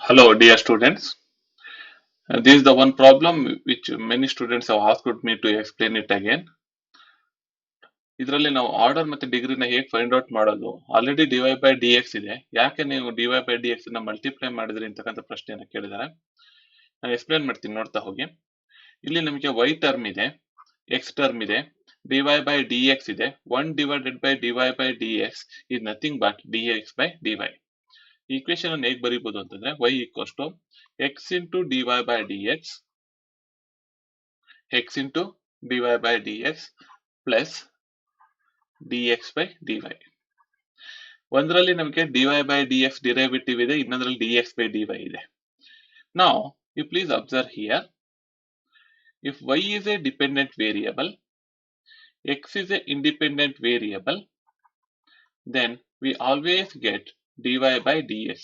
Hello, dear students. This is the one problem which many students have asked me to explain it again. ಇದರಲ್ಲಿ ನಾವು order ಮತ್ತೆ ಡಿಗ್ರಿನ ಹೇಗೆ find out ಮಾಡೋದು? Already dy by dx ಇದೆ, ಯಾಕೆ ನೀವು dy by dx ನ multiply ಮಾಡಿದ್ರಿ ಅಂತಕ್ಕಂಥ ಪ್ರಶ್ನೆಯನ್ನು ಕೇಳಿದ್ದಾರೆ. ನಾನು ಎಕ್ಸ್ಪ್ಲೇನ್ ಮಾಡ್ತೀನಿ, ನೋಡ್ತಾ ಹೋಗಿ. ಇಲ್ಲಿ ನಮಗೆ y ಟರ್ಮ್ ಇದೆ, x ಟರ್ಮ್ ಇದೆ, dy by dx ಇದೆ. 1 divided by dy by dx is nothing but dx by dy. Equation ಅನ್ನು ಹೇಗೆ ಬರೀಬಹುದು ಅಂತಂದ್ರೆ y equals to x into dy by dx, x into dy by dx plus dx by dy. ಒಂದರಲ್ಲಿ ನಮಗೆ dy by dx derivative ಇದೆ, ಇನ್ನೊಂದರಲ್ಲಿ dx by dy ಇದೆ. Now you please observe here, if y is a dependent variable, x is a independent variable, then we always get dy by dx,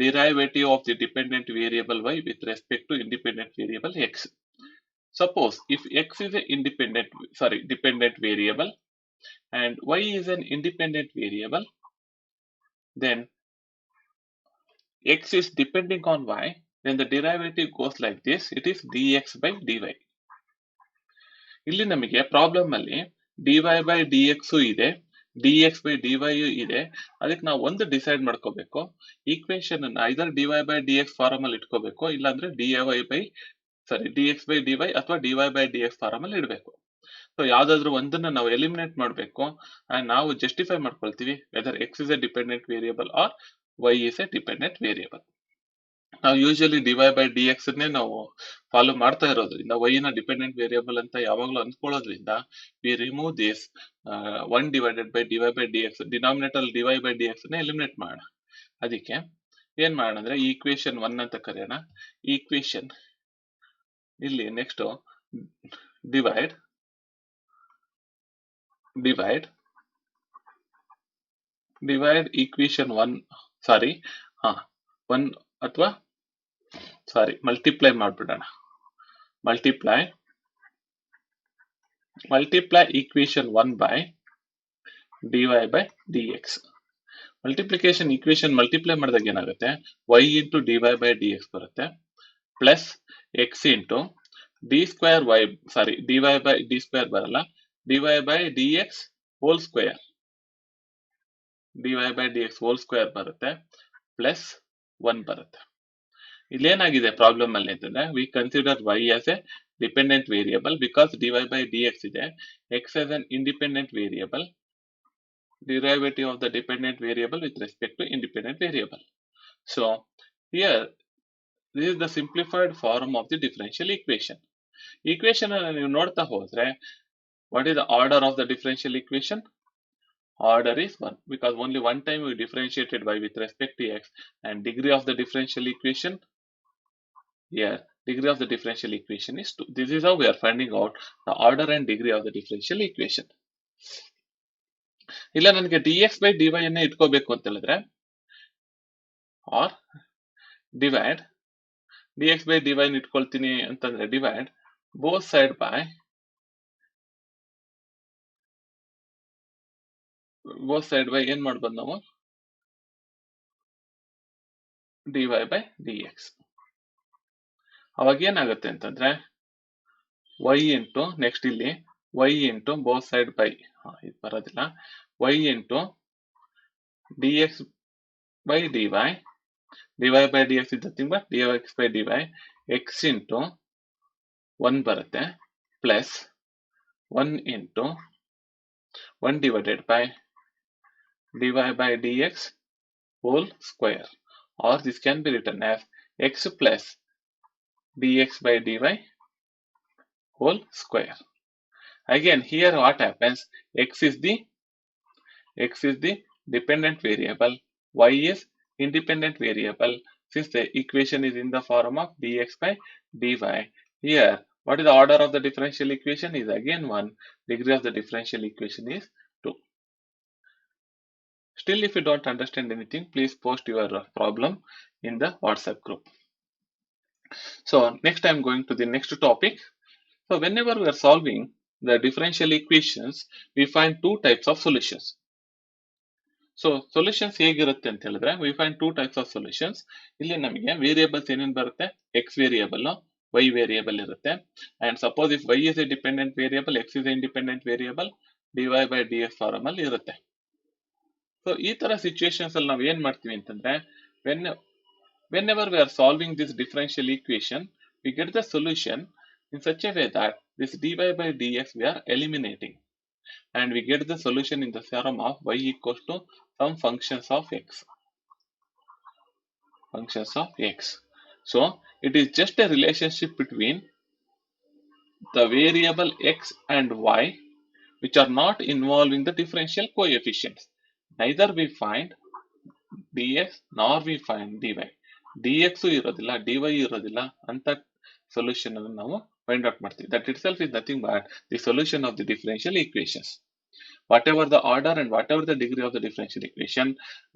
derivative of the dependent variable y with respect to independent variable x. Suppose if x is a dependent variable and y is an independent variable, then x is depending on y, then the derivative goes like this, it is dx by dy. ಇಲ್ಲಿ ನಮಗೆ problem ಅಲ್ಲಿ dy by dx ಇದೆ, dx by dy ಇದೆ. ಅದಕ್ಕೆ ನಾವು ಒಂದು decide ಮಾಡ್ಕೋಬೇಕು, equation ಅನ್ನ ಐದರ್ dy by dx ಫಾರ್ಮ್ ಅಲ್ಲಿ ಇಟ್ಕೋಬೇಕು, ಇಲ್ಲಾಂದ್ರೆ dx by dy ಅಥವಾ dy by dx ಫಾರ್ಮ್ ಅಲ್ಲಿ ಇಡಬೇಕು. ಸೊ ಯಾವ್ದಾದ್ರು ಒಂದನ್ನ ನಾವು ಎಲಿಮಿನೇಟ್ ಮಾಡಬೇಕು ಅಂಡ್ ನಾವು ಜಸ್ಟಿಫೈ ಮಾಡ್ಕೊಳ್ತೀವಿ weather x is a dependent variable or y is a dependent variable. ನಾವು ಯೂಶಲಿ dy by dx ಅನ್ನೇ ನಾವು ಫಾಲೋ ಮಾಡ್ತಾ ಇರೋದ್ರಿಂದ y ನ ಡಿಪೆಂಡೆಂಟ್ ವೇರಿಯಬಲ್ ಅಂತ ಯಾವಾಗಲೂ ಅನ್ಕೊಳ್ಳೋದ್ರಿಂದ we remove this 1 divided by dy by dx, denominator dy by dx ಅನ್ನ ಎಲಿಮಿನೇಟ್ ಮಾಡೋಣ. ಅದಕ್ಕೆ ಏನ್ ಮಾಡೋಣ ಅಂದ್ರೆ ಈಕ್ವೇಶನ್ 1 ಅಂತ ಕರೆಯೋಣ. ಈಕ್ವೇಶನ್ ಇಲ್ಲಿ ನೆಕ್ಸ್ಟ್ ಡಿವೈಡ್ ಈಕ್ವೇಶನ್ 1 ಅಥವಾ ಮಲ್ಟಿಪ್ಲೈ ಮಾಡ್ಬಿಡೋಣ. Multiply equation 1 by dy by dx. Multiplication equation multiply ಮಾಡಿದಾಗ ಏನಾಗುತ್ತೆ, y into dy by dx ಬರುತ್ತೆ, plus x into dy by d square ಬರಲ್ಲ, dy by dx whole square, ಬರುತ್ತೆ, plus 1 ಬರುತ್ತೆ. ಇಲ್ಲೇನಾಗಿದೆ problem ಅಲ್ಲಿ ಅಂತಂದ್ರೆ we consider y as a dependent variable because dy by dx ಇದೆ, x as an independent variable, derivative of the dependent variable with respect to independent variable. So here this is the simplified form of the differential equation. Equation ಅನ್ನು ನೀವು ನೋಡ್ತಾ ಹೋದ್ರೆ what is the order of the differential equation? Order is 1 because only one time we differentiated y with respect to x, and degree of the differential equation here, degree of the differential equation is 2. This is how we are finding out the order and degree of the differential equation. ಇಲ್ಲ ನನಗೆ dx by dy ಅನ್ನೇ ಇಟ್ಕೋಬೇಕು ಅಂತ ಹೇಳಿದ್ರೆ, or divide dx by dy ಇಟ್ಕೊಳ್ತೀನಿ ಅಂತಂದ್ರೆ divide both side by ಏನ್ ಮಾಡ್ಬೋದು ನಾವು dy by dx. ಅವಾಗ ಏನಾಗುತ್ತೆ ಅಂತಂದ್ರೆ y ಇಂಟು ನೆಕ್ಸ್ಟ್ ಇಲ್ಲಿ y into both side by ಇದು ಬರೋದಿಲ್ಲ, y into dx by dy, dy by dx is nothing but dx by dy, x into 1 ಬರುತ್ತೆ, plus 1 into 1 divided by dy by dx whole square, or this can be written as x plus dx by dy whole square. Again here what happens, x is the dependent variable, y is independent variable. Since the equation is in the form of dx by dy, here what is the order of the differential equation is again 1, degree of the differential equation is 2. Still if you don't understand anything, please post your problem in the WhatsApp group. So next I am going to the next topic. So whenever we are solving the differential equations, we find two types of solutions. So solutions ಹೇಗಿರುತ್ತೆ ಅಂತ ಹೇಳಿದ್ರೆ we find two types of solutions. ಇಲ್ಲಿ ನಮಗೆ variables ಏನೇನು ಬರುತ್ತೆ, x variable, y variable ಇರುತ್ತೆ. And suppose if y is a dependent variable, x is an independent variable, dy by dx form ಅಲ್ಲಿ ಇರುತ್ತೆ. ಸೊ ಈ ತರ ಸಿಚುವೇಶನ್ಸ್ ಅಲ್ಲಿ ನಾವು ಏನ್ ಮಾಡ್ತೀವಿ ಅಂತಂದ್ರೆ whenever we are solving this differential equation, we get the solution in such a way that this dy by dx we are eliminating, and we get the solution in the theorem of y equals to some functions of x. So it is just a relationship between the variable x and y which are not involving the differential coefficients. Neither we find dx nor we find dy. dx ಇರೋದಿಲ್ಲ, dy ಇರೋದಿಲ್ಲ ಅಂತ solution ಅನ್ನು ನಾವು find out ಮಾಡ್ತೀವಿ. That itself is nothing but the solution of the differential equations. whatever the order and whatever the degree of the differential equation,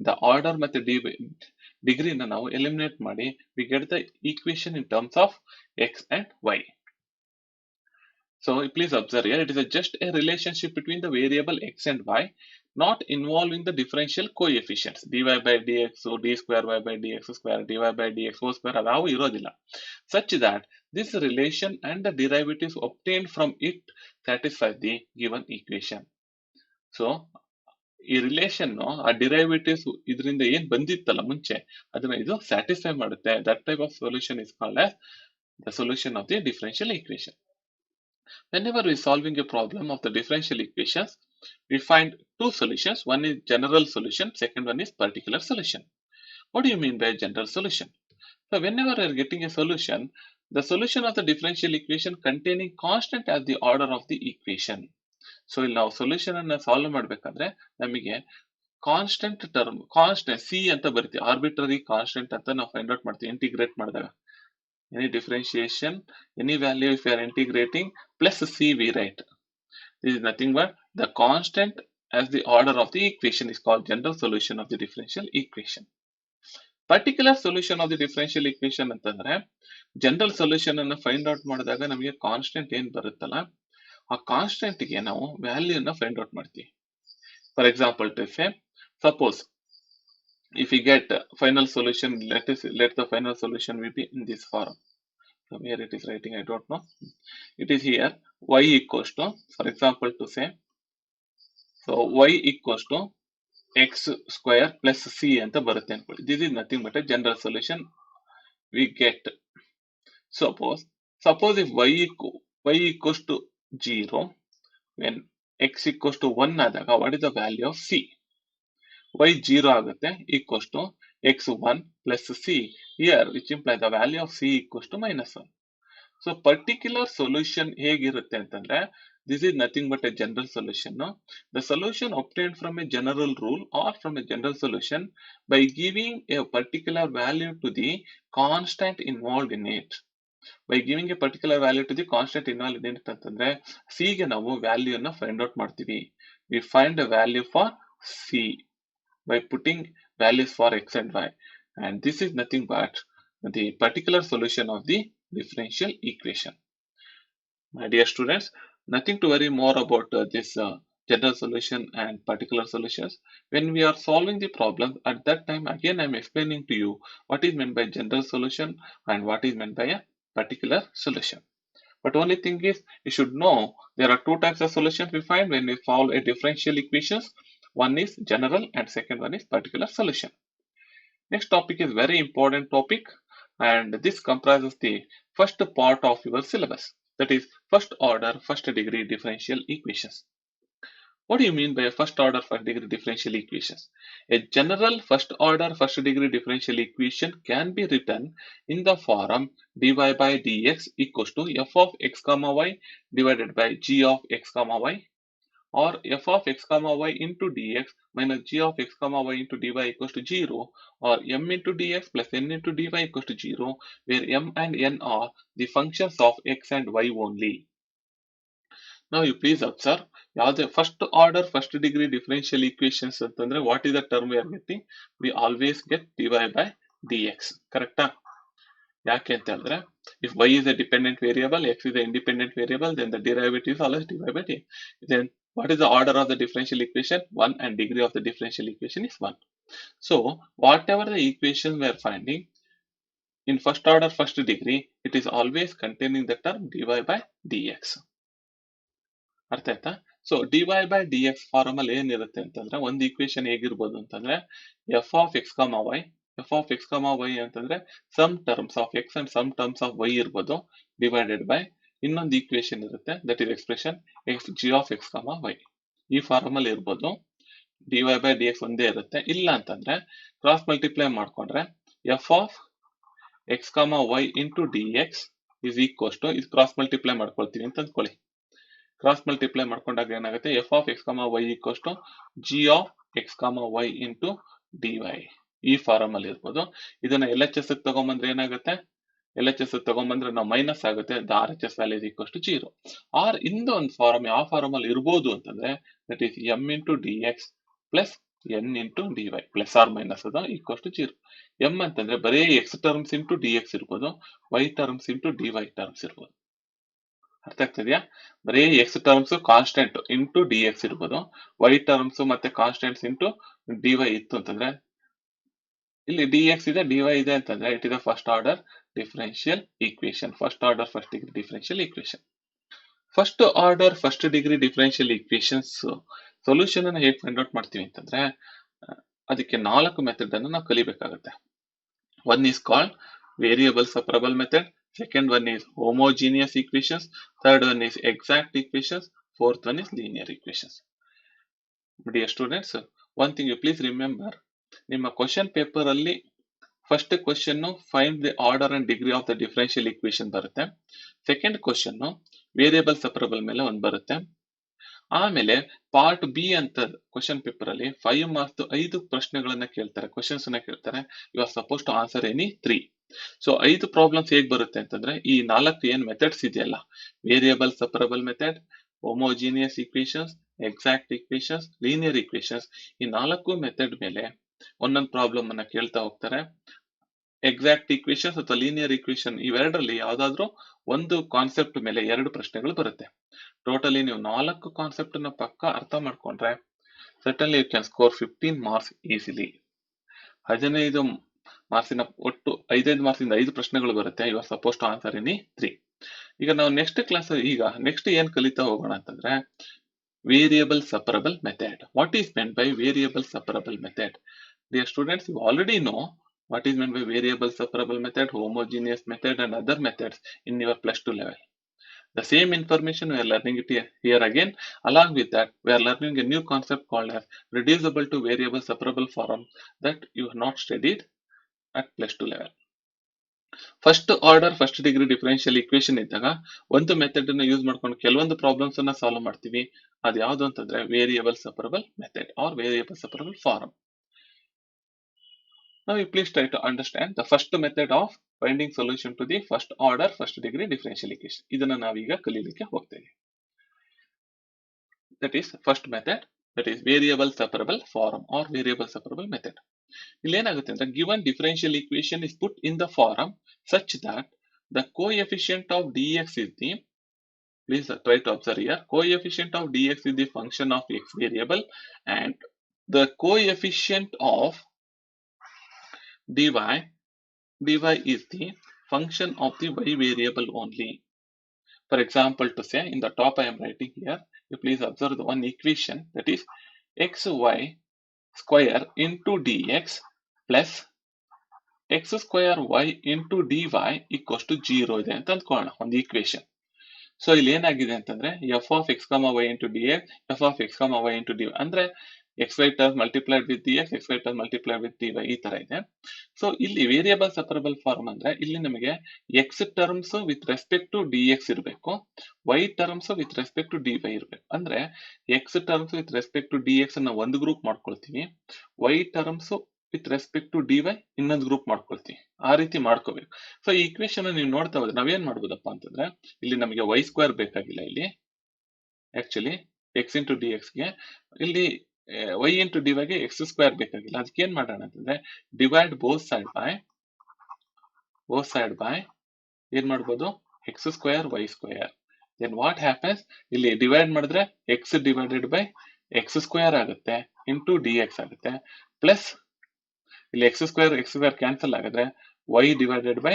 the order ಮತ್ತೆ degree na ನಾವು eliminate ಮಾಡಿ we get the equation in terms of x and y. So please observe here, it is just a relationship between the variable x and y, not involving the differential coefficients dy by dx, so d square y by dx square, dy by dx whole square ಅದಾವು ಇರೋದಿಲ್ಲ, such that this relation and the derivatives obtained from it satisfy the given equation. So ಈ relation ಆ derivatives ಇದರಿಂದ ಏನ್ ಬಂದಿತ್ತಲ್ಲ ಮುಂಚೆ ಅದನ್ನ ಇದು satisfy ಮಾಡುತ್ತೆ. That type of solution is called as the solution of the differential equation. Whenever we solving a problem of the differential equations, we find two solutions. One is general solution, second one is particular solution. What do you mean by general solution? So whenever we are getting a solution, the solution of the differential equation containing constant as the order of the equation. So ಇಲ್ಲಿ ನಾವು solution ಅನ್ನ solve ಮಾಡ್ಬೇಕಾದ್ರೆ ನಮಗೆ constant term, constant C ಅಂತ ಬರುತ್ತೆ, arbitrary constant ಅಂತ ನಾವು find out ಮಾಡ್ತೀವಿ ಇಂಟಿಗ್ರೇಟ್ ಮಾಡಿದಾಗ. Any differentiation, any value if you are integrating plus C we write, this is nothing but the constant as the order of the equation is called general solution of the differential equation. Particular solution of the differential equation ಅಂತಂದ್ರೆ general solution ಅನ್ನ find out ಮಾಡಿದಾಗ ನಮಗೆ constant ಏನ್ ಬರುತ್ತಲ್ಲ ಆ constant ಗೆ ನಾವು ವ್ಯಾಲ್ಯೂನ ಫೈಂಡ್ ಔಟ್ ಮಾಡ್ತೀವಿ. For example to say, suppose if we get final solution, let the final solution will be in this form. From here it is writing, I don't know, it is here y equals to, for example to say, so y equals to x square plus c ಅಂತ ಬರುತ್ತೆ ಅನ್ಕೊಳ್ಳಿ. This is nothing but a general solution we get. Suppose if y equals to 0 when x equals to 1 ಆದಾಗ what is the value of c? y 0 ಆಗುತ್ತೆ equals to x1 plus c here, which implies the value of c equals to -1. So particular solution ಹೇಗಿರುತ್ತೆ ಅಂತಂದ್ರೆ this is nothing but a general solution. The solution obtained from a general rule or from a general solution by giving a particular value to the constant involved in it. By giving a particular value to the constant involved in it ಅಂತಂದ್ರೆ c ಗೆ ನಾವು value ಅನ್ನ find out ಮಾಡ್ತೀವಿ. We find a value for c by putting values for x and y, and this is nothing but the particular solution of the differential equation. My dear students, nothing to worry more about this general solution and particular solutions. When we are solving the problem, at that time again I am explaining to you what is meant by general solution and what is meant by a particular solution. But only thing is, you should know there are two types of solutions we find when we solve a differential equations. One is general and second one is particular solution. Next topic is very important topic, and this comprises the first part of your syllabus, that is first order first degree differential equations. What do you mean by a first order first degree differential equations? A general first order first degree differential equation can be written in the form dy by dx equals to f of x comma y divided by g of x comma y, or f of x comma y into dx minus g of x comma y into dy equals to 0, or m into dx plus n into dy equals to 0, where m and n are the functions of x and y only. Now you please observe, ಯಾವುದೇ first order first degree differential equations ಅಂತಂದ್ರೆ what is the term we are getting? We always get dy by dx. ಕರೆಕ್ಟಾ? ಯಾಕೆ ಅಂತ ಹೇಳಿದ್ರೆ if y is a dependent variable, x is an independent variable, then the derivative is always dy by dx. Then What is the order of the differential equation? 1, and degree of the differential equation is 1. So whatever the equation we are finding in first order first degree, it is always containing the term dy by dx. ಅರ್ಥ ಆಯ್ತಾ? So dy by dx form ಅಲ್ಲಿ ಏನಿರುತ್ತೆ ಅಂತಂದ್ರೆ ಒಂದು equation ಹೇಗಿರ್ಬೋದು ಅಂತಂದ್ರೆ f of x, y, f of x, y ಅಂತಂದ್ರೆ some terms of x and some terms of y ಇರ್ಬೋದು divided by ಇನ್ನೊಂದು ಈಕ್ವೇಶನ್ ಇರುತ್ತೆ that is expression g of x, y. ಈ ಫಾರ್ಮ್ ಅಲ್ಲಿ ಇರ್ಬೋದು. dy by dx ಒಂದೇ ಇರುತ್ತೆ. ಇಲ್ಲ ಅಂತಂದ್ರೆ ಕ್ರಾಸ್ ಮಲ್ಟಿಪ್ಲೈ ಮಾಡ್ಕೊಂಡ್ರೆ f of x, y into dx is equals to, ಇದು ಕ್ರಾಸ್ ಮಲ್ಟಿಪ್ಲೈ ಮಾಡ್ಕೊಳ್ತೀವಿ ಅಂತ ಅಂದ್ಕೊಳ್ಳಿ. ಕ್ರಾಸ್ ಮಲ್ಟಿಪ್ಲೈ ಮಾಡ್ಕೊಂಡಾಗ ಏನಾಗುತ್ತೆ f of x, y equals to g of x, y into dy. ಈ ಫಾರ್ಮ್ ಅಲ್ಲಿ ಇರ್ಬೋದು. ಇದನ್ನ LHS ತಗೊಂಡ್ಬಂದ್ರೆ ಏನಾಗುತ್ತೆ? LHS ತಗೊಂಡ್ಬಂದ್ರೆ ನಾವು ಮೈನಸ್ ಆಗುತ್ತೆ. RHS value is equals to 0. Or ಇಂದ ಒಂದು ಫಾರ್ಮ್ ಯಾವ ಫಾರ್ಮ್ ಅಲ್ಲಿ ಇರ್ಬೋದು ಅಂತಂದ್ರೆ that is m into dx plus n into dy plus or minus ಅದು ಈಕ್ವಲ್ಸ್ ಟು 0. m ಅಂತಂದ್ರೆ ಬರೀ x ಟರ್ಮ್ಸ್ ಇಂಟು dx ಇರ್ಬೋದು, y terms into dy terms ಇರ್ಬೋದು. ಅರ್ಥ ಆಗ್ತಿದ್ಯಾ? ಬರೀ x terms constant into dx ಇರ್ಬೋದು, y ಟರ್ಮ್ಸ್ ಮತ್ತೆ ಕಾನ್ಸ್ಟೆಂಟ್ಸ್ ಇಂಟು dy ಇತ್ತು ಅಂತಂದ್ರೆ, ಇಲ್ಲಿ dx ಇದೆ dy ಇದೆ ಅಂತಂದ್ರೆ it is first order differential equation, first order first degree differential equation. First order first degree differential equations solution ಅನ್ನು ಹೇಗೆ ಫೈಂಡ್ ಔಟ್ ಮಾಡ್ತೀವಿ ಅಂತಂದ್ರೆ ಅದಕ್ಕೆ 4 ಮೆಥಡ್ ಅನ್ನು ನಾವು ಕಲಿಬೇಕಾಗುತ್ತೆ. One is called variable separable method, second one is homogeneous equations, third one is exact equations, fourth one is linear equations. Dear students, one thing you please remember, ನಿಮ್ಮ question paper ಅಲ್ಲಿ first question find the order and degree of the differential equation ಬರುತ್ತೆ. Second question variable separable ಮೇಲೆ ಒಂದು ಬರುತ್ತೆ. ಆಮೇಲೆ part B ಅಂತ question paper ಅಲ್ಲಿ 5 marks 5 ಪ್ರಶ್ನೆಗಳನ್ನ ಕೇಳ್ತಾರೆ, ಕ್ವಶನ್ಸ್ ಅನ್ನ ಕೇಳ್ತಾರೆ. You are suppose to answer any 3. So 5 problems ಹೇಗ್ ಬರುತ್ತೆ ಅಂತಂದ್ರೆ ಈ 4 ಏನ್ ಮೆಥಡ್ಸ್ ಇದೆಯಲ್ಲ, variable separable method, homogeneous equations, exact equations, linear equations, ಈ 4 ಮೆಥಡ್ ಮೇಲೆ ಒಂದೊಂದು ಪ್ರಾಬ್ಲಮ್ ಅನ್ನ ಕೇಳ್ತಾ ಹೋಗ್ತಾರೆ. ಎಕ್ಸಾಕ್ಟ್ ಈಕ್ವೇಶನ್ಸ್ ಅಥವಾ ಲೀನಿಯರ್ ಈಕ್ವೇಶನ್ ಇವೆರಡರಲ್ಲಿ ಯಾವ್ದಾದ್ರು ಒಂದು ಕಾನ್ಸೆಪ್ಟ್ ಮೇಲೆ 2 ಪ್ರಶ್ನೆಗಳು ಬರುತ್ತೆ. ಟೋಟಲಿ ನೀವು 4 ಕಾನ್ಸೆಪ್ಟ್ ಅನ್ನ ಪಕ್ಕ ಅರ್ಥ ಮಾಡ್ಕೊಂಡ್ರೆ certainly you can score 15 marks easily. 15 ಮಾರ್ಕ್ಸಿನ ಒಟ್ಟು 5 ಮಾರ್ಕ್ಸಿಂದ 5 ಪ್ರಶ್ನೆಗಳು ಬರುತ್ತೆ. You are suppose to answer any 3. ಈಗ ನಾವು ನೆಕ್ಸ್ಟ್ ಕ್ಲಾಸ್ ನೆಕ್ಸ್ಟ್ ಏನ್ ಕಲಿತಾ ಹೋಗೋಣ ಅಂತಂದ್ರೆ variable separable method. What is meant by variable separable method? Dear students, you already know what is meant by variable separable method, homogeneous method and other methods in your plus 2 level. The same information we are learning it here again. Along with that, we are learning a new concept called as reducible to variable separable form that you have not studied at plus 2 level. First order first degree differential equation ಇದ್ದಾಗ ಒಂದು method ಅನ್ನ use ಮಾಡ್ಕೊಂಡು ಕೆಲವೊಂದು problems ಅನ್ನ solve ಮಾಡ್ತೀವಿ. ಅದು ಯಾವುದು ಅಂತಂದ್ರೆ variable separable method or variable separable form. Now you please try to understand the first method of finding solution to the first order first degree differential equation. ಇದನ್ನ ನಾವೀಗ ಕಲಿಯಲಿಕ್ಕೆ ಹೋಗ್ತೇವೆ. That is first method, that is variable separable form or variable separable method. ಇಲ್ಲಿ ಏನಾಗುತ್ತೆ ಅಂದ್ರೆ given differential equation is put in the form such that the coefficient of dx is the, please try to observe here, coefficient of dx is the function of x variable and the coefficient of dy is the function of the y variable only. For example, to say in the top I am writing here, you please observe the one equation, that is xy square into dx plus x square y into dy equals to 0 ಇದೆ ಅಂತ ಅಂದ್ಕೊಳ್ಳೋಣ ಒಂದು equation. So ಇಲ್ಲಿ ಏನಾಗಿದೆ ಅಂತಂದ್ರೆ f of x, y into dx, f of x, y into dy ಅಂದ್ರೆ xy terms multiplied with dx, xy terms multiplied with dy ಈ ತರ ಇದೆ. ಸೊ ಇಲ್ಲಿ ವೇರಿಯಬಲ್ ಸಪರಬಲ್ ಫಾರ್ಮ್ ಅಂದ್ರೆ ಇಲ್ಲಿ ನಮಗೆ x terms with respect to dx ಇರಬೇಕು, y terms with respect to dy ಇರಬೇಕು. ಅಂದ್ರೆ x terms with respect to dx ಅನ್ನ ಒಂದು ಗ್ರೂಪ್ ಮಾಡ್ಕೊಳ್ತೀವಿ, y terms with respect to dy ಇನ್ನೊಂದು ಗ್ರೂಪ್ ಮಾಡ್ಕೊಳ್ತೀವಿ. ಆ ರೀತಿ ಮಾಡ್ಕೋಬೇಕು. ಸೊ ಈ ಈಕ್ವೇಶನ್ ನೀವು ನೋಡ್ತಾ ಹೋದ್ರೆ ನಾವೇನ್ ಮಾಡ್ಬೋದಪ್ಪ ಅಂತಂದ್ರೆ ಇಲ್ಲಿ ನಮಗೆ y ಸ್ಕ್ವೇರ್ ಬೇಕಾಗಿಲ್ಲ, ಇಲ್ಲಿ ಆಕ್ಚುಲಿ x ಇಂಟು dx ಗೆ ಇಲ್ಲಿ y ಇಂಟು dy ಗೆ x ಸ್ಕ್ವೇರ್ ಬೇಕಾಗಿಲ್ಲ. ಅದಕ್ಕೆ ಏನ್ ಮಾಡೋಣ ಅಂತಂದ್ರೆ ಡಿವೈಡ್ ಬೋತ್ ಸೈಡ್ ಬೈ ಏನ್ ಮಾಡ್ಬೋದು x square y square then what happens, ಇಲ್ಲಿ ಡಿವೈಡ್ ಮಾಡಿದ್ರೆ x divided by x square ಆಗುತ್ತೆ ಇಂಟು ಡಿ ಎಕ್ಸ್ ಆಗುತ್ತೆ, ಪ್ಲಸ್ ಇಲ್ಲಿ ಎಕ್ಸ್ ಸ್ಕ್ವೇರ್ ಕ್ಯಾನ್ಸಲ್ ಆಗಿದ್ರೆ y divided by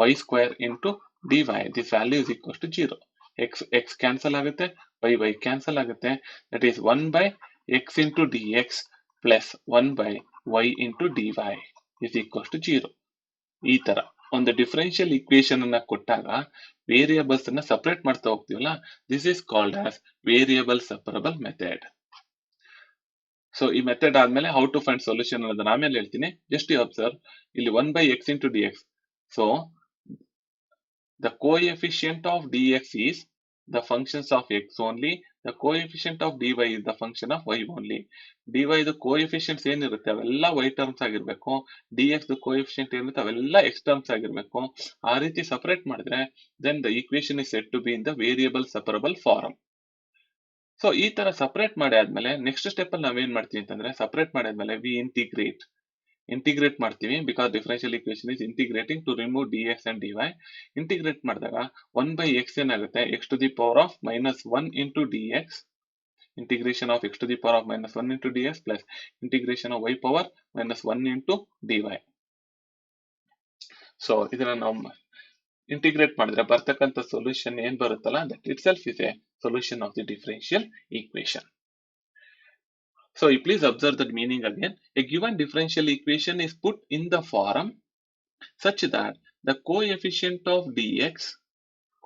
y square into dy, this value is equal to 0. x cancel ಆಗುತ್ತೆ, y cancel ಆಗುತ್ತೆ, that is 1 by x into dx plus 1 by y into dy is equal to 0. ಈ ತರ ಒಂದು differential equation ಅನ್ನ ಕೊಟ್ಟಾಗ variables ಅನ್ನ separate ಮಾಡ್ತಾ ಹೋಗ್ತೀವಲ್ಲ, this is called as variable separable method. So ಈ ಮೆಥಡ್ ಆದ್ಮೇಲೆ ಹೌ ಟು ಫೈಂಡ್ ಸೊಲ್ಯೂಷನ್ ಅನ್ನೋದನ್ನ ಆಮೇಲೆ ಹೇಳ್ತೀನಿ. ಜಸ್ಟ್ ಯು ಅಬ್ಸರ್ವ್, ಇಲ್ಲಿ 1 by x into d x. So the coefficient of dx is the functions of x only, the coefficient of dy is the function of y only. dy the coefficients ಏನಿರುತ್ತೆ ಅವೆಲ್ಲ y terms ಆಗಿರ್ಬೇಕು, dx the coefficient ಏನಿರುತ್ತೆ ಅವೆಲ್ಲ x terms ಆಗಿರ್ಬೇಕು. ಆ ರೀತಿ separate ಮಾಡಿದ್ರೆ then the equation is said to be in the variable separable form. So ಈ ತರ ಸಪರೇಟ್ ಮಾಡಿ ಆದ್ಮೇಲೆ ನೆಕ್ಸ್ಟ್ ಸ್ಟೆಪ್ ಅಲ್ಲಿ ನಾವೇನ್ ಮಾಡ್ತೀವಿ ಅಂತಂದ್ರೆ, ಸಪರೇಟ್ ಮಾಡಿದ್ಮೇಲೆ ವಿ ಇಂಟಿಗ್ರೇಟ್ ಮಾಡ್ತೀವಿ, because differential equation is integrating to remove d x and d y. Integrate ಮಾಡಿದಾಗ 1 ಬೈ ಎಕ್ಸ್ ಏನಾಗುತ್ತೆ, x to the power of minus 1 into d x, integration of x to the power of minus 1 into d x plus integration of y power minus 1 into d y. So ಇದನ್ನ ನಾವು integrate ಮಾಡಿದ್ರೆ ಬರ್ತಕ್ಕಂಥ solution ಏನ್ ಬರುತ್ತಲ್ಲ, that itself is A solution of the differential equation. So please observe that meaning again. A given differential equation is put in the form such that the coefficient of dx,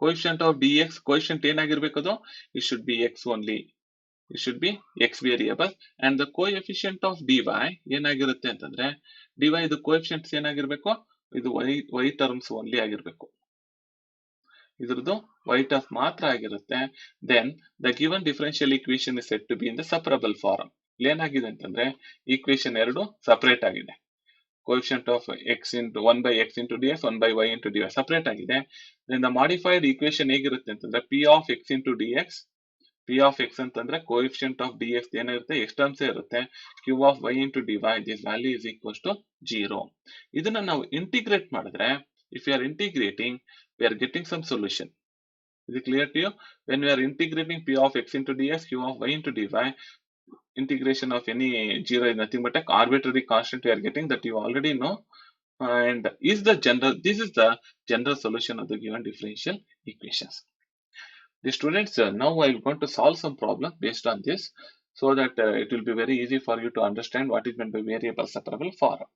coefficient ಏನಾಗಿರ್ಬೇಕದು, it should be x only, it should be x variable, and the coefficient of dy ಏನಾಗಿರುತ್ತೆ ಅಂತಂದ್ರೆ, dy ಇದು coefficients ಏನಾಗಿರ್ಬೇಕು, ಇದು y terms only ಆಗಿರ್ಬೇಕು, ಇದ್ರದ್ದು y terms ಮಾತ್ರ ಆಗಿರುತ್ತೆ. Then the given differential equation is said to be in the separable form. ಏನಾಗಿದೆ ಅಂತಂದ್ರೆ ಈಕ್ವೇಶನ್ ಎರಡು ಸಪರೇಟ್ ಆಗಿದೆ. Coefficient of x into 1 by x into d x 1 by y into d y separate ಆಗಿದೆ. Modified equation ಹೇಗಿರುತ್ತೆ ಅಂತಂದ್ರೆ p of x into d x, p of x ಅಂತಂದ್ರೆ coefficient of d x ಏನಿರುತ್ತೆ x terms ಇರುತ್ತೆ, q of y into d y this value is equals to 0. ಇದನ್ನ ನಾವು integrate ಮಾಡಿದ್ರೆ, if you are integrating we are getting some solution. Is it clear to you? When we are integrating p of x into dx, q of y into dy, integration of any 0 is nothing but an arbitrary constant we are getting, that you already know, and this is the general solution of the given differential equations. The students, now I am going to solve some problem based on this, so that it will be very easy for you to understand what is meant by variable separable form.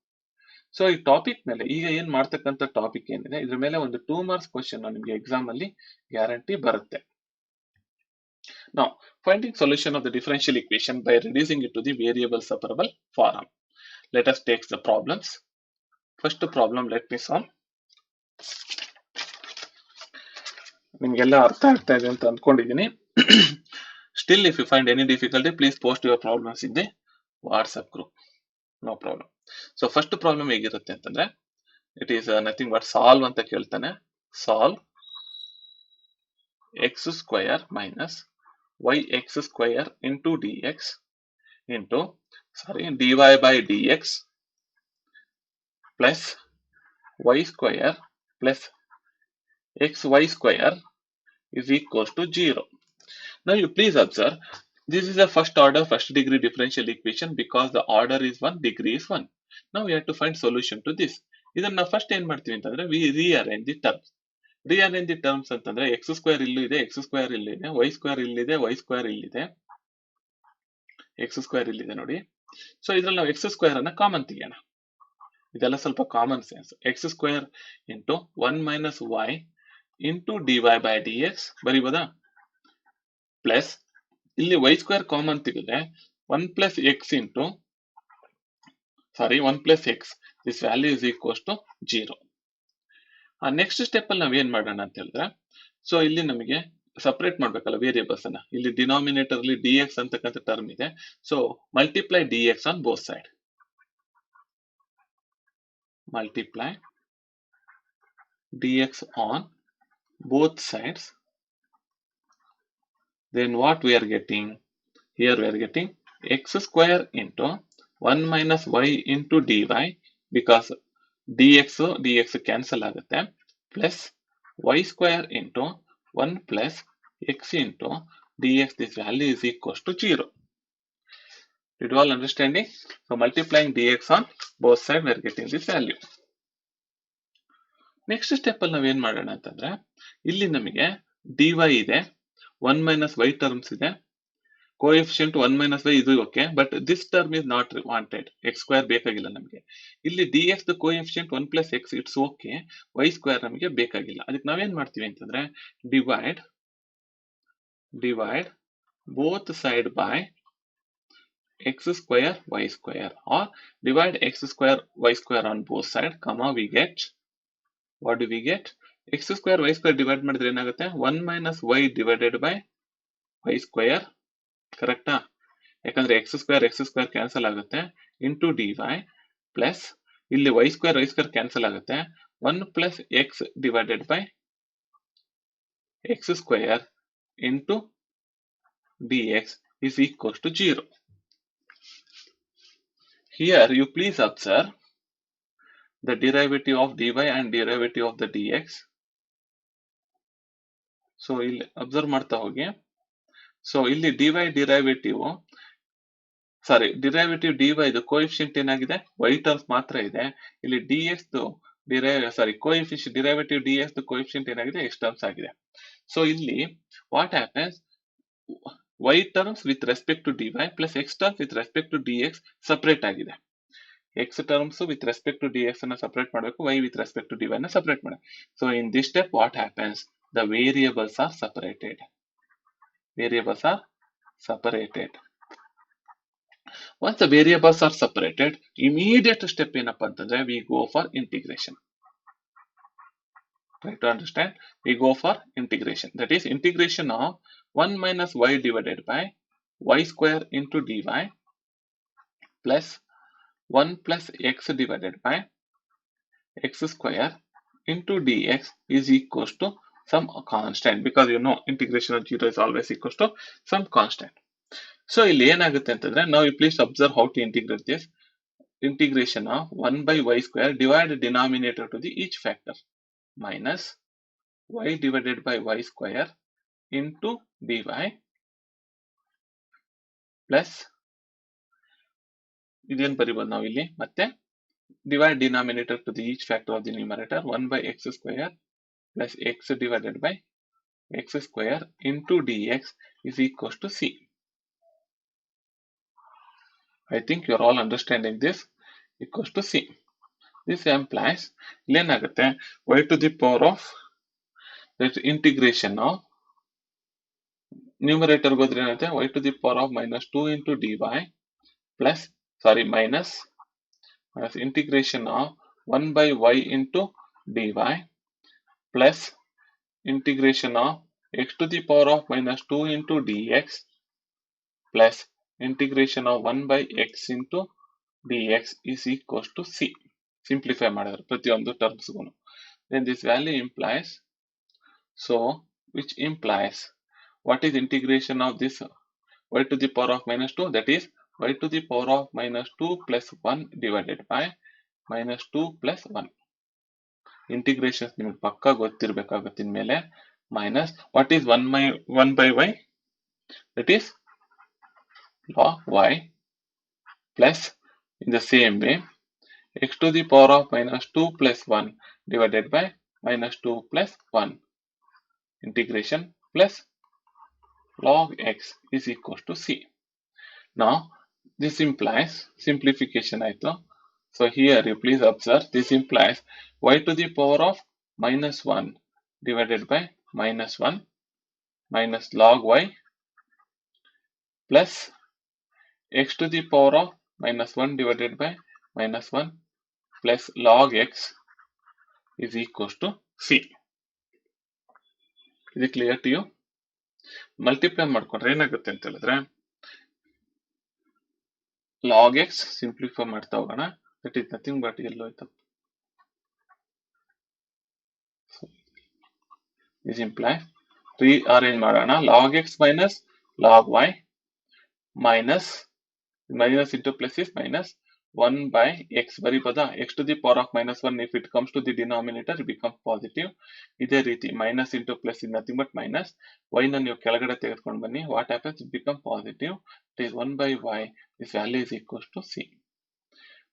So ಈ topic ಮೇಲೆ ಈಗ ಏನ್ ಮಾಡ್ತಕ್ಕಂಥ topic ಏನಿದೆ, ಇದ್ರ ಮೇಲೆ ಒಂದು 2 marks question ನಿಮಗೆ ಎಕ್ಸಾಮ್ ಅಲ್ಲಿ ಗ್ಯಾರಂಟಿ ಬರುತ್ತೆ. Now, finding solution of the differential equation by reducing it to the variable separable form. Let us take the problems. First problem, let me solve. ನಿಮಗೆಲ್ಲ ಅರ್ಥ ಆಗ್ತಾ ಇದೆ ಅಂತ ಅಂದ್ಕೊಂಡಿದ್ದೀನಿ. Still, if you find any difficulty, please post your problems in the WhatsApp group. No problem. So first problem ಹೇಗಿರುತ್ತೆ ಅಂತಂದ್ರೆ, it is nothing but solve ಅಂತ ಕೇಳ್ತಾನೆ. Solve x square minus yx square into dx into dy by dx plus y square plus xy square is equals to 0. Now you please observe, this is a first order first degree differential equation because the order is 1, degree is 1. Now we have to find solution to this. ಇದನ್ನ ನಾವು first ಏನ್ ಮಾಡ್ತೀವಿ ಅಂತಂದ್ರೆ, we rearrange the terms. Rearrange the terms ಅಂತಂದ್ರೆ x square ಇಲ್ಲಿದೆ, x square ಇಲ್ಲಿದೆ, y square ಇಲ್ಲಿದೆ, y square ಇಲ್ಲಿದೆ, x ಸ್ಕ್ವೇರ್ ಇಲ್ಲಿದೆ ನೋಡಿ. ಸೊ ಇದ್ರಲ್ಲಿ ನಾವು x ಸ್ಕ್ವೇರ್ ಅನ್ನ ಕಾಮನ್ ತೆಗೆಯೋಣ. ಇದೆಲ್ಲ ಸ್ವಲ್ಪ common sense. x square into 1 minus y into dy by dx ಬರೀಬೋದಾ, ಪ್ಲಸ್ ಇಲ್ಲಿ y ಸ್ಕ್ವೇರ್ ಕಾಮನ್ ತೆಗೆದ್ರೆ 1 plus x into 1 plus x, this value is equals to 0. Next step ಅಲ್ಲಿ ನಾವ್ ಏನ್ ಮಾಡೋಣ ಅಂತ ಹೇಳಿದ್ರೆ, ಸೊ ಇಲ್ಲಿ ನಮಗೆ ಸಪರೇಟ್ ಮಾಡ್ಬೇಕಲ್ಲ ವೇರಿಯೇಬಲ್ಸ್ ಅನ್ನ. ಇಲ್ಲಿ ಡಿನಾಮಿನೇಟರ್ ಅಲ್ಲಿ dx ಅಂತಕ್ಕಂಥ ಟರ್ಮ್ ಇದೆ, so multiply dx on both side, multiply dx on both sides. Then what we are getting here, we are getting x square into 1 minus y into dy, because dx cancel ಆಗುತ್ತೆ, plus y square into 1 plus x into dx, this value is equals to 0. Did you all understanding? So multiplying dx on both sides, we are getting this value. Next step ಅಲ್ಲಿ ನಾವೇನ್ ಮಾಡೋಣ ಅಂತಂದ್ರೆ, ಇಲ್ಲಿ ನಮಗೆ dy ಇದೆ, 1 minus y terms ಇದೆ, coefficient 1 minus y ಇದು okay, but this term is not wanted, x square ಬೇಕಾಗಿಲ್ಲ ನಮಗೆ. ಇಲ್ಲಿ dx the coefficient 1 plus x it's okay, y square ನಮಗೆ ಬೇಕಾಗಿಲ್ಲ. ಅದಕ್ಕೆ ನಾವೇನ್ ಮಾಡ್ತೀವಿ ಅಂತಂದ್ರೆ, divide both side by x square y square, or divide x square y square on both side, comma we get, what do we get? X square y square divide ಮಾಡಿದ್ರೆ ಏನಾಗುತ್ತೆ? 1 minus y divided by y square, ಕರೆಕ್ಟಾ? ಯಾಕಂದ್ರೆ x square cancel ಆಗುತ್ತೆ, into dy plus ಇಲ್ಲಿ y square cancel ಆಗುತ್ತೆ, 1 plus x divided by x square into dx is equals to 0. Here you please observe the derivative of dy and derivative of the dx. So ಇಲ್ಲಿ observe ಮಾಡ್ತಾ ಹೋಗಿ. So ಇಲ್ಲಿ derivative dy ಇದು coefficient ಏನಾಗಿದೆ, y terms ಮಾತ್ರ ಇದೆ. ಇಲ್ಲಿ dx derivative dx coefficient ಏನಾಗಿದೆ, x ಟರ್ಮ್ಸ್ ಆಗಿದೆ. ಸೊ ಇಲ್ಲಿ what happens, y terms with respect to dy plus x terms with respect to dx separate ಆಗಿದೆ. x terms with respect to dx ಅನ್ನ separate ಮಾಡಬೇಕು, y with respect to dy ಅನ್ನ separate ಮಾಡಬೇಕು. So in this step what happens, the variables are separated. Once the variables are separated, immediate step ಏನಪ್ಪಾ ಅಂತಂದ್ರೆ, we go for integration. Try to understand. We go for integration. That is integration of 1 minus y divided by y square into dy plus 1 plus x divided by x square into dx is equals to some constant, because you know integration of 0 is always equals to some constant. So ಇಲ್ಲಿ ಏನಾಗುತ್ತೆ ಅಂತಂದ್ರೆ, now you please observe how to integrate this. Integration of 1 by y square, divide denominator to the each factor, minus y divided by y square into dy plus ಇದೇನ್ ಬರಿಬೋದು ನಾವು ಇಲ್ಲಿ, ಮತ್ತೆ divide denominator to the each factor of the numerator, 1 by x square plus x divided by x square into dx is equals to c. I think you are all understanding this, equals to c. This implies ಏನಾಗುತ್ತೆ, y to the power of, that integration of numerator ಹೋದ್ರೆ ಏನಾಗುತ್ತೆ, y to the power of minus 2 into dy plus minus integration of 1 by y into dy plus integration of x to the power of minus 2 into dx plus integration of 1 by x into dx is equals to c. Simplify ಮಾಡಿದ್ರೆ ಪ್ರತಿಯೊಂದು ಟರ್ಮ್ಸ್ಗೂ. Then this value implies, so which implies, what is integration of this y to the power of minus 2, that is y to the power of minus 2 plus 1 divided by minus 2 plus 1. Integration ನಿಮಗೆ ಪಕ್ಕಾ ಗೊತ್ತಿರಬೇಕಾಗುತ್ತೆ ಇನ್ಮೇಲೆ. Minus, what is 1 by y, that is log y, plus in the same way x to the power of minus 2 plus 1 divided by minus 2 plus 1, integration plus log x is equals to c. Now this implies simplification ಆಯ್ತು. So here you please observe, this implies y to the power of minus 1 divided by minus 1 minus log y plus x to the power of minus 1 divided by minus 1 plus log x is equals to c. Is it clear to you? Multiply ಮಾಡ್ಕೊಂಡ್ರೆ ಏನಾಗುತ್ತೆ ಅಂತ ಹೇಳಿದ್ರೆ, log x simplify ಮಾಡ್ತಾ ಹೋಗೋಣ, that is nothing but ಎಲ್ಲೋ ಆಯ್ತು. This implies, rearrange ಮಾಡೋಣ, log x minus log y minus into plus is minus 1 by x ಬರಿಬೋದಾ? x to the power of minus 1, if it comes to the denominator it becomes positive. ಇದೇ ರೀತಿ minus into plus is nothing but minus. y ನ ನೀವು ಕೆಳಗಡೆ ತೆಗೆದುಕೊಂಡು ಬನ್ನಿ, what happens? It become positive. It is 1 by y. This value is equals to c.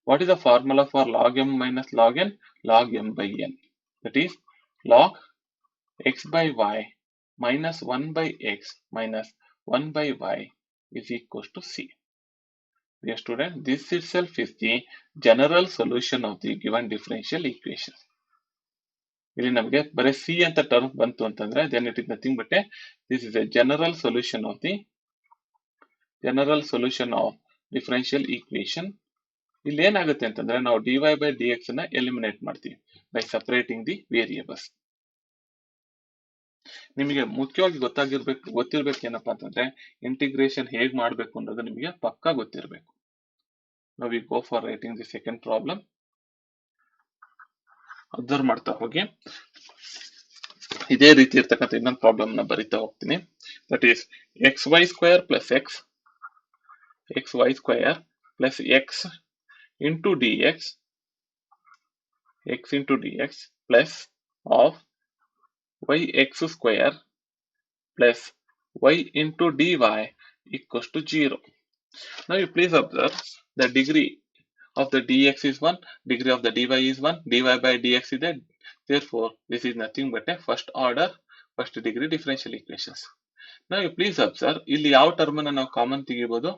What is the formula for log m minus log n? Log m by n. That is log x by y minus 1 by x minus 1 by y is equals to c. Dear student, this itself is the general solution of the given differential equation. ಇಲ್ಲಿ ನಮಗೆ ಬರೀ c ಅಂತ term ಬಂತು ಅಂತಂದ್ರೆ then it is nothing but this is a general solution of differential equation. ಇಲ್ಲಿ ಏನಾಗುತ್ತೆ ಅಂತಂದ್ರೆ ನಾವು dy by dx ನ ಎಲಿಮಿನೇಟ್ ಮಾಡ್ತೀವಿ by separating the variables. ನಿಮಗೆ ಮುಖ್ಯವಾಗಿ ಗೊತ್ತಿರ್ಬೇಕು ಏನಪ್ಪಾ ಅಂತಂದ್ರೆ ಇಂಟಿಗ್ರೇಷನ್ ಹೇಗ್ ಮಾಡ್ಬೇಕು ಅನ್ನೋದು ನಿಮಗೆ ಪಕ್ಕಾ ಗೊತ್ತಿರಬೇಕು. Now we go for writing the second problem. Observe ಮಾಡ್ತಾ ಹೋಗಿ. ಇದೇ ರೀತಿ ಇರ್ತಕ್ಕಂಥ ಇನ್ನೊಂದು ಪ್ರಾಬ್ಲಮ್ ನ ಬರಿತಾ ಹೋಗ್ತೀನಿ. That is xy square plus xy square plus x into dx plus of yx square plus y into dy equals to 0. Now you please observe the degree of the dx is 1, degree of the dy is 1, dy by dx is that. Therefore, this is nothing but a first degree differential equations. Now you please observe, ಇಲ್ಲಿ ಯಾವ term ಅನ್ನು ನಾವು common ತೆಗಿಬಹುದು?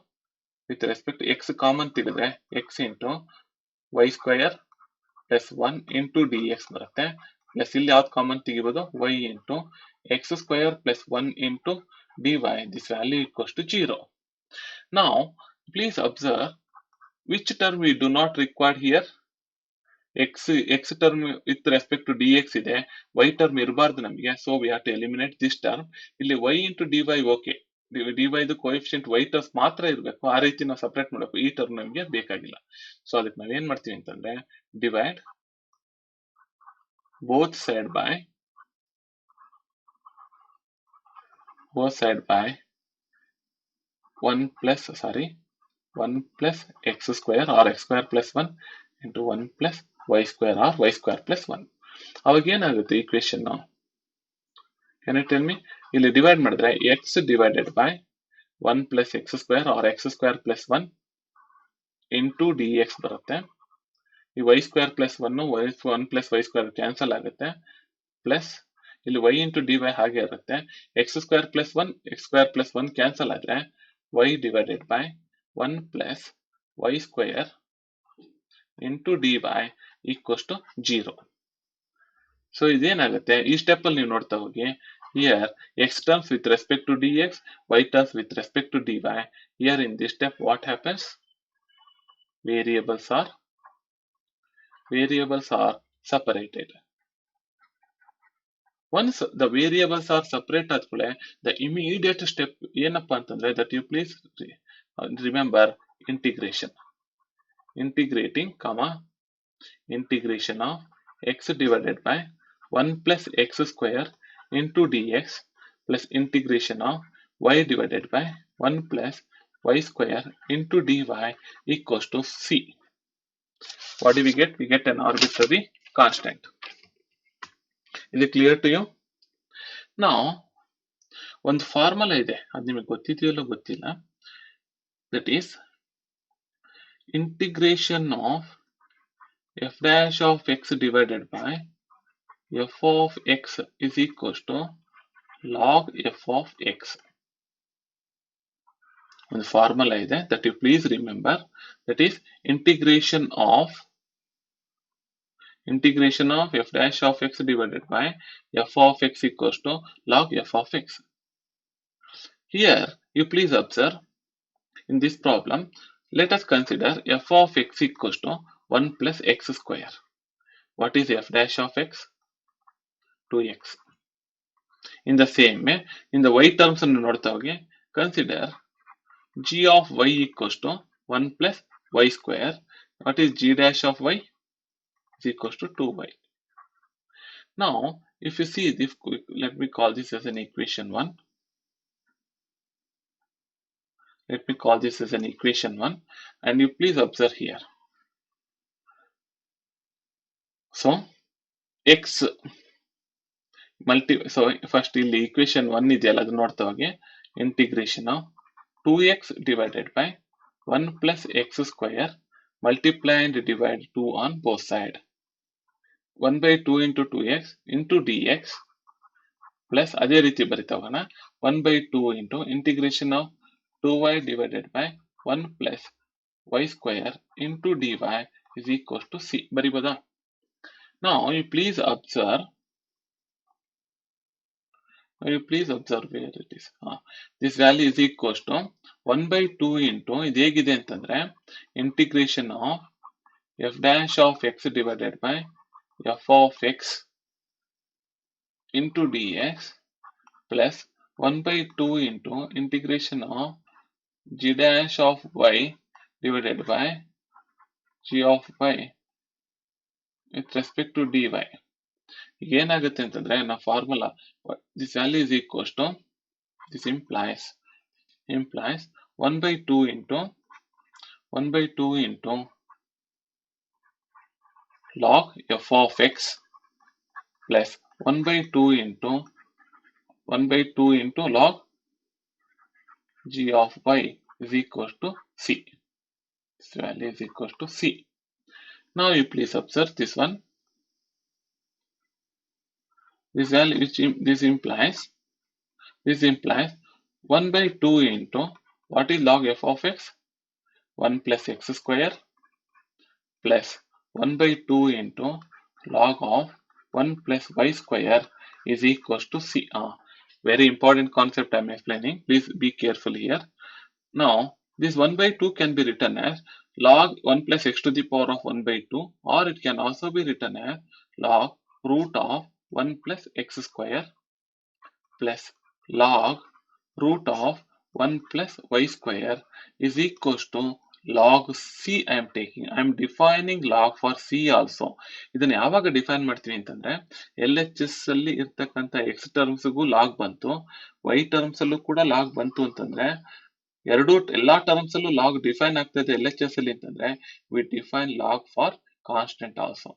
With respect to x common ತೆಗೆದ್ರೆ x into y square plus 1 into dx ಬರುತ್ತೆ. Plus ಇಲ್ಲಿ ಯಾವ್ದು common ತೆಗಿಬಹುದು? y into x square plus 1 into dy. This value equals to 0. Now, please observe which term we do not require here. x term with respect to dx ಇದೆ, y term ಇರಬಾರ್ದು ನಮಗೆ. So we have to eliminate this term. ಇಲ್ಲಿ y into dy okay. dy ದು coefficient y terms ಮಾತ್ರ ಇರಬೇಕು. ಆ ರೀತಿ ನಾವು ಸಪರೇಟ್ ಮಾಡಬೇಕು. ಈ ಟರ್ಮ್ ನಮಗೆ ಬೇಕಾಗಿಲ್ಲ. ಸೊ ಅದಕ್ಕೆ ನಾವು ಏನ್ ಮಾಡ್ತೀವಿ ಅಂತಂದ್ರೆ divide both side by 1 plus x square or x square plus 1 into 1 plus y square or y square plus 1. ಅವಾಗ ಏನಾಗುತ್ತೆ ಈಕ್ವೇಶನ್? Can you tell me? ಇಲ್ಲಿ ಡಿವೈಡ್ ಮಾಡಿದ್ರೆ x divided by 1 plus x square or x square plus 1 into dx ಬರುತ್ತೆ. ಈ y square plus 1 1 plus y square cancel ಆಗುತ್ತೆ. Plus ಇಲ್ಲಿ y into dy ಹಾಗೆ ಇರುತ್ತೆ. x square plus 1 ಕ್ಯಾನ್ಸಲ್ ಆದ್ರೆ y divided by 1 plus y square into dy equals to 0. So ಇದೇನಾಗುತ್ತೆ, ಈ step ಅಲ್ಲಿ ನೀವು ನೋಡ್ತಾ ಹೋಗಿ. Here x terms with respect to dx, y terms with respect to dy. Here in this step what happens? Variables are separated. Once the variables are separate ಆದ್ಮೇಲೆ the immediate step ಏನಪ್ಪಾ ಅಂತಂದ್ರೆ that you please remember integrating of x divided by 1 plus x square into dx plus integration of y divided by 1 plus y square into dy equals to c. What do we get? We get an arbitrary constant. Is it clear to you? Now, ಒಂದು formula ಇದೆ, ಅದು ನಿಮಗೆ ಗೊತ್ತಿದೆಯೋ ಗೊತ್ತಿಲ್ಲ. That is integration of f dash of x divided by f of x is equals to log f of x. ಒಂದು formula ಇದೆ, that you please remember. That is integration of f dash of x divided by f of x equals to log f of x. Here you please observe, in this problem let us consider f of x equals to 1 plus x square. What is f dash of x? 2x. In the same way, in the y terms ಅನ್ನು ನೋಡ್ತಾ ಹೋಗಿ, consider g of y equals to 1 plus y square. What is g dash of y? Is equals to 2y. Now, if you see this, let me call this as an equation 1. And you please observe here. So X so first ಇಲ್ಲಿ equation 1 ಇದೆಯಲ್ಲ ಅದು ನೋಡ್ತಾ ಹೋಗಿ. Integration of 2x divided by 1 plus x square multiply and divide 2 on both side. 1 by 2 into 2x into dx plus ಅದೇ ರೀತಿ ಬರಿತಾ ಹೋಗೋಣ. 1 by 2 into integration of 2y divided by 1 plus y square into dy is equals to c. ಬರಿಬೋದಾ? Now you please observe where it is. This value is equals to 1 by 2 into ಇದು ಹೇಗಿದೆ ಅಂತಂದ್ರೆ integration of f dash of x divided by f of x into dx plus 1 by 2 into integration of g dash of y divided by g of y with respect to dy. ಏನಾಗುತ್ತೆ ಅಂತಂದ್ರೆ ನಾವು formula this value is equals to, this implies 1 by 2 into log f of x plus 1 by 2 into log g of y is equals to c. This value is equals to c. Now you please observe this one. This value this implies 1 by 2 into what is log f of x? 1 plus x square plus 1 by 2 into log of 1 plus y square is equals to c. Very important concept I am explaining. Please be careful here. Now this 1 by 2 can be written as log 1 plus x to the power of 1 by 2, or it can also be written as log root of 1 plus x square plus log root of 1 plus y square is equals to log c. I am defining log for c also. ಇದನ್ನ ಯಾವಾಗ define ಮಾಡ್ತೀವಿ ಅಂತಂದ್ರೆ LHS ಅಲ್ಲಿ ಇರ್ತಕ್ಕಂಥ x ಟರ್ಮ್ಸ್ಗೂ log ಬಂತು, y terms ಅಲ್ಲೂ ಕೂಡ log ಬಂತು ಅಂತಂದ್ರೆ ಎಲ್ಲಾ ಟರ್ಮ್ಸ್ ಅಲ್ಲೂ ಲಾಗ್ ಡಿಫೈನ್ ಆಗ್ತಾ ಇದೆ LHS ಅಲ್ಲಿ ಅಂತಂದ್ರೆ we define log for constant also.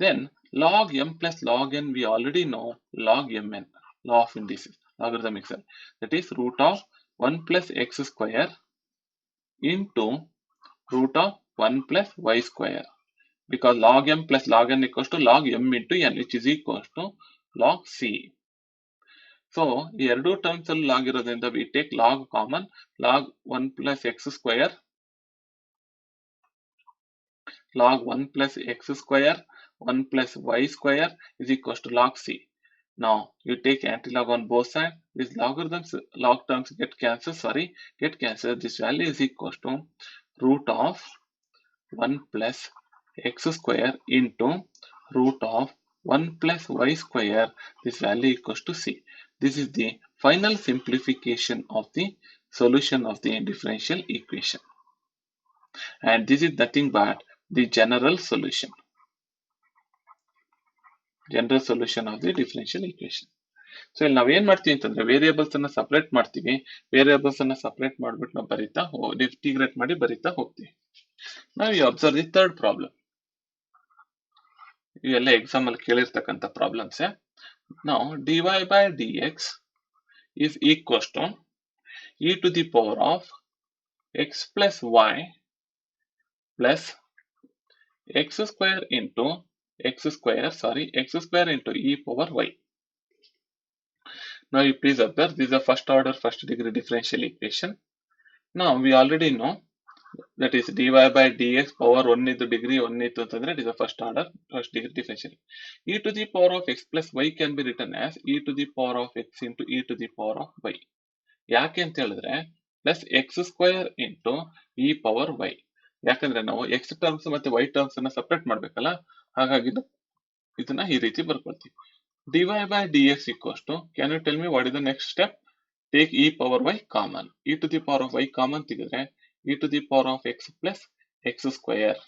Then log m plus log n, we already know log mn, law of indices, logarithmic cell, that is root of 1 plus x square into root of 1 plus y square, because log m plus log n equals to log m into n, which is equals to log c. So ಈ ಎರಡು terms ಅಲ್ಲಿ log ಇರೋದ್ರಿಂದ we take log common, log 1 plus x square, log 1 plus x square 1 plus y square is equals to log c. Now you take antilog on both sides. These logarithms, log terms get cancelled. This value is equals to root of 1 plus x square into root of 1 plus y square. This value equals to c. This is the final simplification of the solution of the differential equation. And this is nothing but the general solution of the differential equation. So ಇಲ್ಲಿ ನಾವೇನ್ ಮಾಡ್ತೀವಿ ಅಂತಂದ್ರೆ variables ಅನ್ನ separate ಮಾಡ್ತೀವಿ. Variables ಅನ್ನ separate ಮಾಡ್ಬಿಟ್ಟು ನಾವು integrate ಮಾಡಿ ಬರೀತಾ ಹೋಗ್ತೀವಿ. ನಾವು ಈ ಅಬ್ಸರ್ವ್ ದಿ ಥರ್ಡ್ ಪ್ರಾಬ್ಲಮ್. ಇವೆಲ್ಲ ಎಕ್ಸಾಮ್ ಅಲ್ಲಿ ಕೇಳಿರ್ತಕ್ಕಂಥ ಪ್ರಾಬ್ಲಮ್ಸ್. ನಾವು dy by dx is equals to e to the power of x plus y plus x square into x square into e power y. Now you please observe, this is a first order first degree differential equation. Now we already know that is dy by dx power 1 into degree 1 into ಅಂತಂದ್ರೆ it is a first order first degree differential. E to the power of x plus y can be written as e to the power of x into e to the power of y. ಯಾಕೆ ಅಂತ ಹೇಳಿದ್ರೆ plus x square into e power y. ಯಾಕಂದ್ರೆ ನಾವು ಎಕ್ಸ್ ಟರ್ಮ್ಸ್ ಮತ್ತೆ ವೈ ಟರ್ಮ್ಸ್ ಅನ್ನ ಸಪರೇಟ್ ಮಾಡ್ಬೇಕಲ್ಲ, ಹಾಗಾಗಿ ಇದನ್ನ ಈ ರೀತಿ ಬರ್ಕೊಳ್ತೀವಿ. dy by dx equals to, can you tell me what is the next step? Take e power y common. E to the power of y common ತೆಗೆದ್ರೆ e to the power of x plus x square.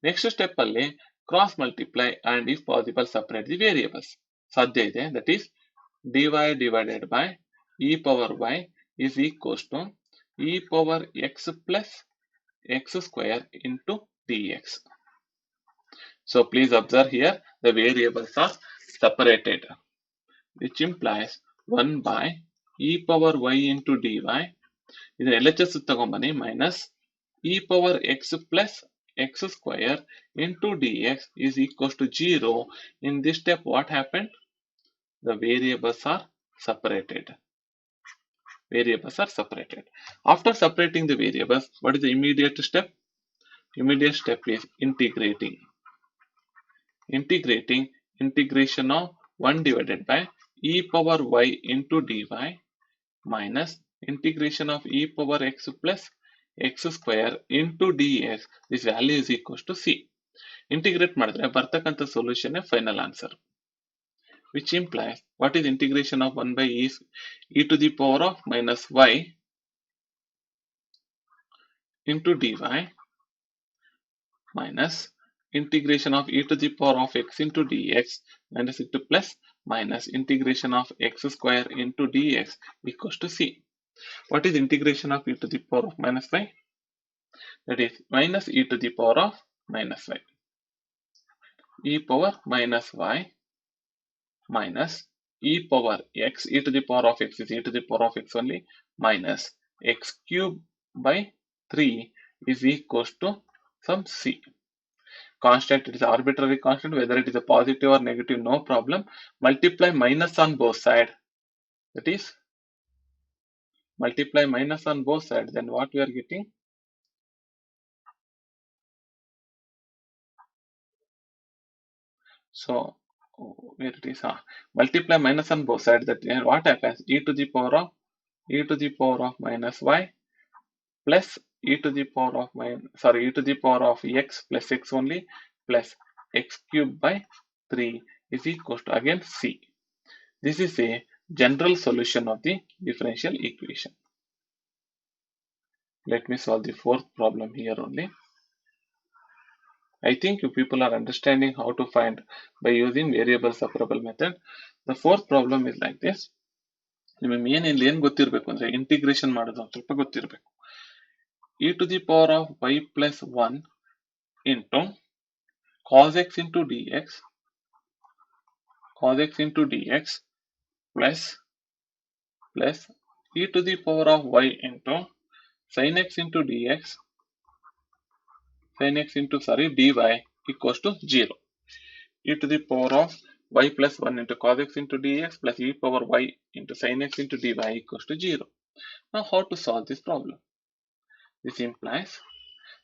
Next step ಅಲ್ಲಿ cross multiply and if possible separate the variables. ಸಾಧ್ಯ ಇದೆ, that is dy divided by e power y is equals to e power x plus x square into dx. So please observe here the variables are separated, which implies 1 by e power y into dy. ಇದನ್ನ LHS ತಗೊಂಬನ್ನಿ minus e power x plus x square into dx is equals to 0. In this step, what happened? The variables are separated. Variables are separated. After separating the variables, what is the immediate step? Immediate step is integrating. Integration of 1 divided by e power y into dy minus integration of e power x plus x square into dx. This value is equals to c. Integrate ಮಾಡಿದ್ರೆ ಬರ್ತಕ್ಕಂಥ solution final answer, which implies what is integration of 1 by e to the power of minus y into dy minus integration of e to the power of x into dx minus into plus minus integration of x square into dx equals to c. What is integration of e to the power of minus y? That is minus e to the power of minus y. E power minus y minus e power x, e to the power of x is e to the power of x only, minus x cube by 3 is equals to some c. Constant, it is arbitrary constant, whether it is a positive or negative, no problem. Multiply minus on both sides. That is, multiply minus on both sides, then what we are getting? So where it is, multiply minus on both sides, that what happens? E to the power of minus y plus e to the power of e to the power of x plus x only plus x cubed by 3 is equals to again c. This is a general solution of the differential equation. Let me solve the fourth problem here only. I think you people are understanding how to find by using variable separable method. The fourth problem is like this. ನಿಮಗೆ main ಇಲ್ಲಿ ಏನು ಗೊತ್ತಿರಬೇಕು ಅಂದ್ರೆ integration ಮಾಡೋದು ಒಂದು ಸ್ವಲ್ಪ ಗೊತ್ತಿರಬೇಕು. e to the power of y plus 1 into cos x into dx plus e to the power of y into sin x into dx dy equals to 0. E to the power of y plus 1 into cos x into dx plus e power y into sin x into dy equals to 0. Now how to solve this problem? This implies,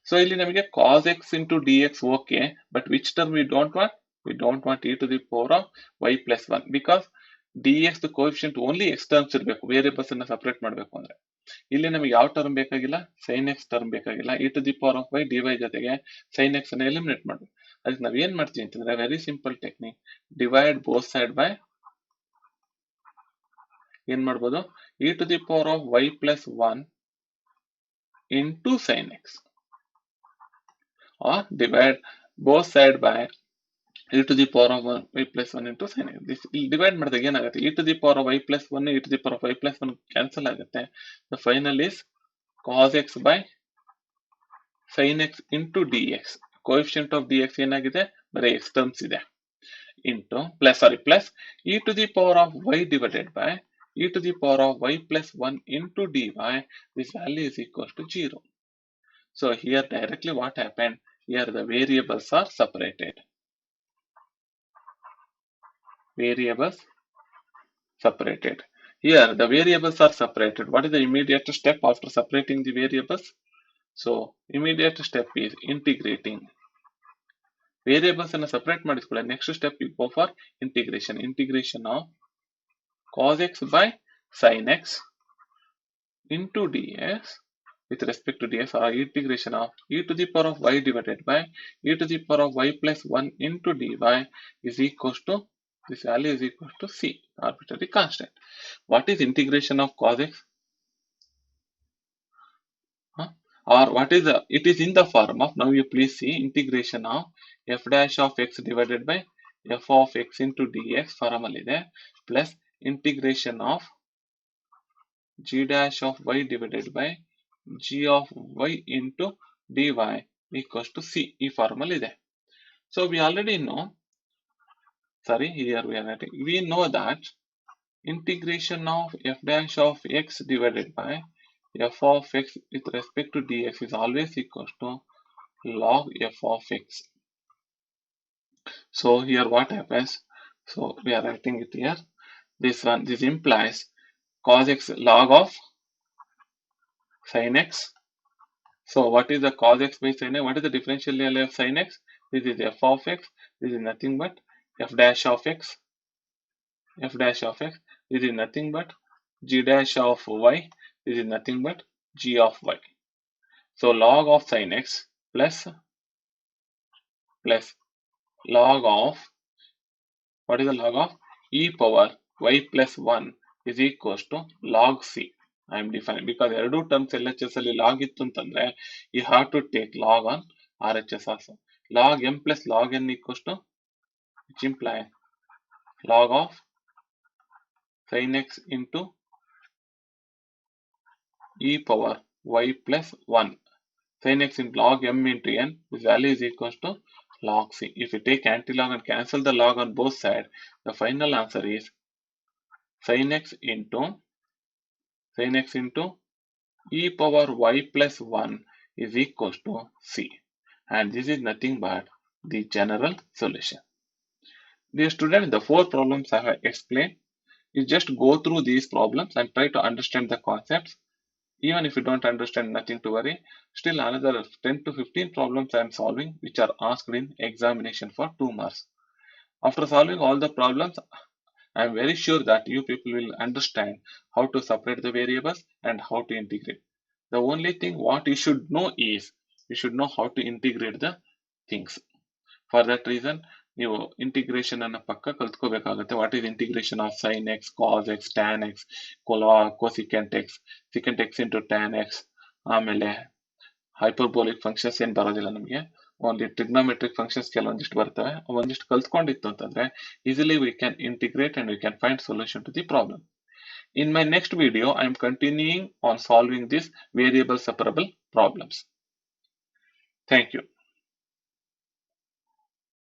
so ಇಲ್ಲಿ ನಮಗೆ cos x into dx okay, but which term we don't want? We don't want e to the power of y plus 1 because dx the coefficient only x terms ಇರಬೇಕು, variables ಅನ್ನ separate ಮಾಡಬೇಕು ಅಂದ್ರೆ. ಇಲ್ಲಿ ನಮಗೆ ಯಾವ term ಬೇಕಾಗಿಲ್ಲ? sin x term ಬೇಕಾಗಿಲ್ಲ. e to the power of y dy ಜೊತೆಗೆ sin x ಅನ್ನ ಎಲಿಮಿನೇಟ್ ಮಾಡಬೇಕು. ಅದಕ್ಕೆ ನಾವು ಏನ್ ಮಾಡ್ತೀವಿ ಅಂತಂದ್ರೆ very simple technique, divide both side by ಏನ್ ಮಾಡ್ಬೋದು? e to the power of y plus 1 into sin x, or divide both side by e to the power of y plus 1 into sin x. This divide ಮಾಡಿದಾಗ ಏನಾಗುತ್ತೆ? e to the power of y plus 1 e to the power of y plus 1 cancel ಆಗುತ್ತೆ. The final is cos x by sin x into dx. Coefficient of dx ಏನಾಗಿದೆ? ಬರೀ x terms ಇದೆ. Into plus e to the power of y divided by e to the power of y plus 1 into dy. This value is equals to 0. So here directly what happened? Here the variables are separated. Variables separated. Here the variables are separated. What is the immediate step after separating the variables? So immediate step is integrating. Variables ಅನ್ನು separate ಮಾಡಿಸ್ಕೊಳ್ಳಿ. Next step you go for integration. Integration of cos x by sin x into dx with respect to dx, or integration of e to the power of y divided by e to the power of y plus 1 into dy is equals to, this value is equal to c, arbitrary constant. What is integration of cos x? Or what is the, it is in the form of, now you please see, integration of f dash of x divided by f of x into dx form ಇದೆ, plus integration of g dash of y divided by g of y into dy equals to c, ಈ formal ಇದೆ. So we already know, sorry, here we are writing, we know that integration of f dash of x divided by f of x with respect to dx is always equal to log f of x. So here what happens? So we are writing it here. This implies cos x log of sin x. So what is the cos x by sin x? What is the differential value of sin x? This is f of x. This is nothing but f dash of x. F dash of x. This is nothing but g dash of y. This is nothing but g of y. So log of sin x plus log of, what is the log of e power y plus 1 is equals to log c. I am defining because ಎರಡು terms LHS ಅಲ್ಲಿ log ಇತ್ತು ಅಂತಂದ್ರೆ you have to take log on RHS also. Log m plus log n equals to, which implies log of sin x into e power y plus 1. Sin x into log m into n, this value is equals to log c. If you take antilog and cancel the log on both sides, the final answer is sin x into e power y plus 1 is equals to c. And this is nothing but the general solution. Dear students, the 4 problems I have explained, you just go through these problems and try to understand the concepts. Even if you don't understand, nothing to worry. Still another 10 to 15 problems I am solving which are asked in examination for 2 marks. After solving all the problems, I am very sure that you people will understand how to separate the variables and how to integrate. The only thing what you should know is you should know how to integrate the things. For that reason, ನೀವು integration ಅನ್ನ ಪಕ್ಕ ಕಲ್ತ್ಕೋಬೇಕಾಗುತ್ತೆ. What is integration of sine x, cos x, tan x, cosecant x, secant x into tan x, ಆಮೇಲೆ hyperbolic functions ಏನ್ ಬರೋದಿಲ್ಲ ನಮಗೆ, only trigonometric functions ಕೆಲವೊಂದಿಷ್ಟು ಬರ್ತವೆ. ಒಂದಿಷ್ಟು ಕಲ್ತ್ಕೊಂಡಿತ್ತು ಅಂತಂದ್ರೆ easily we can integrate and we can find solution to the problem. In my next video, I am continuing on solving these variable separable problems. Thank you.